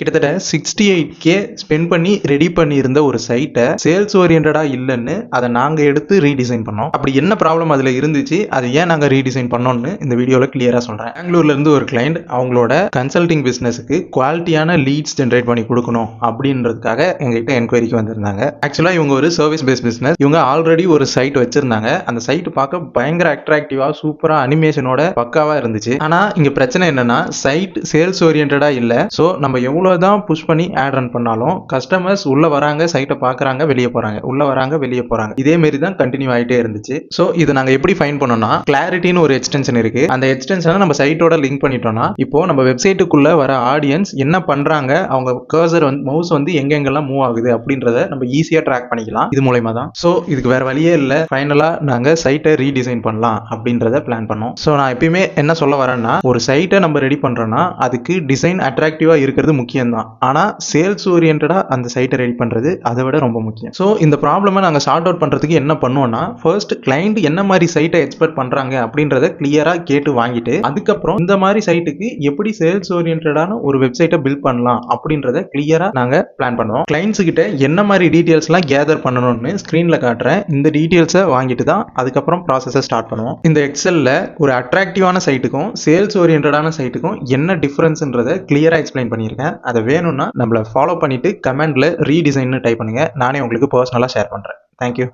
கிட்டத்தட்ட 68K spend பண்ணி ready பண்ணியிருந்த ஒரு சைட்டை சேல்ஸ் ஓரியன்டா இல்லைன்னு அதை நாங்கள் எடுத்து ரீடிசைன் பண்ணோம். அப்படி என்ன ப்ராப்ளம் அதில் இருந்துச்சு, அதை ஏன் நாங்கள் ரீடிசைன் பண்ணோம்னு இந்த வீடியோவில் கிளியராக சொல்கிறேன். பெங்களூர்ல இருந்து ஒரு கிளைண்ட் அவங்களோட கன்சல்டிங் பிஸ்னஸுக்கு குவாலிட்டியான லீட்ஸ் ஜென்ரேட் பண்ணி கொடுக்கணும் அப்படின்றதுக்காக எங்ககிட்ட என்கொயரிக்கு வந்திருந்தாங்க. ஆக்சுவலாக இவங்க ஒரு சர்வீஸ் பேஸ்ட் பிஸ்னஸ். இவங்க ஆல்ரெடி ஒரு சைட் வச்சிருந்தாங்க. அந்த சைட் பார்க்க பயங்கர அட்ராக்டிவாக சூப்பராக அனிமேஷனோட பக்காவாக இருந்துச்சு. ஆனால் இங்கே பிரச்சனை என்னன்னா, சைட் சேல்ஸ் ஓரியன்டா இல்லை. ஸோ நம்ம எவ்வளோ தான் புஷ் பண்ணி ஆட் ரன் பண்ணாலும் கஸ்டமர்ஸ் உள்ள வராங்க, சைட்டை பார்க்குறாங்க, வெளியே போகிறாங்க, உள்ள வராங்க, வெளியே போகிறாங்க. இதே மாரி தான் கண்டினியூ ஆகிட்டே இருந்துச்சு. ஸோ இது நாங்கள் எப்படி ஃபைன் பண்ணோம்னா, கிளாரிட்டின்னு ஒரு எக்ஸ்டென்ஷன் இருக்கு. அந்த எக்ஸ்டென்ஷனை நம்ம சைட்டோட லிங்க் பண்ணிட்டோம்னா, இப்போ நம்ம வெப்சைட்டுக்குள்ள வர ஆடியன்ஸ் என்ன பண்றாங்க, அவங்க கர்சர் வந்து மவுஸ் வந்து எங்கெங்கெல்லாம் மூவ் ஆகுது அப்படின்றத நம்ம ஈஸியாக ட்ராக் பண்ணிக்கலாம் இது மூலமா தான். ஸோ இதுக்கு வேற வழியே இல்லை. ஃபைனலாக நாங்கள் சைட்டை ரீடிசைன் பண்ணலாம் அப்படின்றத பிளான் பண்ணோம். ஸோ நான் எப்பயுமே என்ன சொல்ல வரேன்னா, ஒரு சைட்டை நம்ம ரெடி பண்றோம்னா அதுக்கு டிசைன் அட்ராக்டிவா இருக்கிறது முக்கியம் தான். ஆனா சேல்ஸ் ஓரியன்டா அந்த சைட்டை ரெடி பண்றது அதை விட ரொம்ப முக்கியம். ஸோ இந்த ப்ராப்ளமை நாங்கள் சார்ட் அவுட் பண்றதுக்கு என்ன பண்ணுவோம்னா, ஃபர்ஸ்ட் கிளைண்ட் என்ன மாதிரி சைட்டை எக்ஸ்பெக்ட் பண்றாங்க அப்படின்றத கிளியரா கேட்டு வாங்கிட்டு, அதுக்கப்புறம் இந்த மாதிரி சைட்டுக்கு எப்படி சேல்ஸ் ஓரியன்டான ஒரு வெப்சைட்டை பில்ட் பண்ணலாம் அப்படின்றத கிளியரா நாங்க பிளான் பண்ணுவோம். கிளைண்ட்ஸ் கிட்ட என்ன மாதிரி டீடைல்ஸ் எல்லாம் கேதர் பண்ணணும்னு ஸ்கிரீன்ல காட்டுறேன். இந்த டீடைல்ஸை வாங்கிட்டு தான் அதுக்கப்புறம் ப்ராசஸை ஸ்டார்ட் பண்ணுவோம். இந்த எக்ஸல்ல ஒரு அட்ராக்டிவான சைட்டுக்கும் சேல்ஸ் ஓரியன்டான சைட்டுக்கும் என்ன டிஃபரன்ஸ்ன்றதை கிளியரா எக்ஸ்பிளைன் பண்ணியிருக்கேன். அதை வேணும்னா நம்மளை ஃபாலோ பண்ணிட்டு கமெண்ட்ல ரீடிசைன் டைப் பண்ணுங்க. நானே உங்களுக்கு பர்சனலா ஷேர் பண்றேன். தேங்க்யூ.